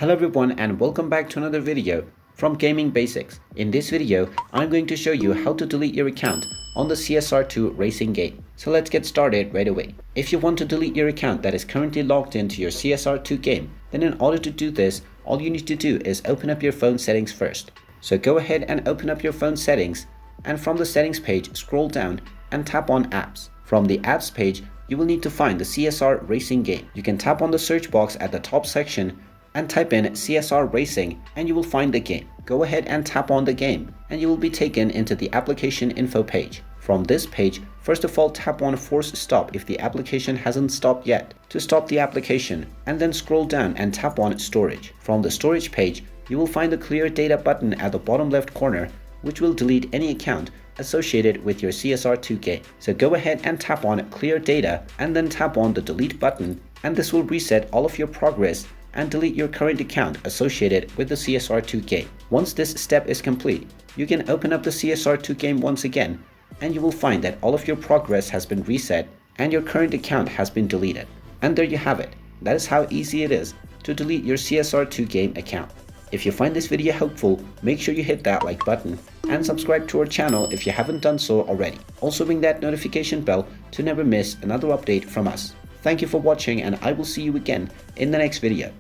Hello everyone and welcome back to another video from Gaming Basics. In this video, I'm going to show you how to delete your account on the CSR2 racing game. So let's get started right away. If you want to delete your account that is currently logged into your CSR2 game, then in order to do this, all you need to do is open up your phone settings first. So go ahead and open up your phone settings, and from the settings page, scroll down and tap on apps. From the apps page, you will need to find the CSR racing game. You can tap on the search box at the top section and type in CSR Racing and you will find the game. Go ahead and tap on the game and you will be taken into the application info page. From this page, first of all tap on force stop if the application hasn't stopped yet to stop the application, and then scroll down and tap on storage. From the storage page, you will find the clear data button at the bottom left corner, which will delete any account associated with your CSR2 game. So go ahead and tap on clear data and then tap on the delete button, and this will reset all of your progress and delete your current account associated with the CSR2 game. Once this step is complete, you can open up the CSR2 game once again and you will find that all of your progress has been reset and your current account has been deleted. And there you have it. That is how easy it is to delete your CSR2 game account. If you find this video helpful, make sure you hit that like button and subscribe to our channel if you haven't done so already. Also ring that notification bell to never miss another update from us. Thank you for watching and I will see you again in the next video.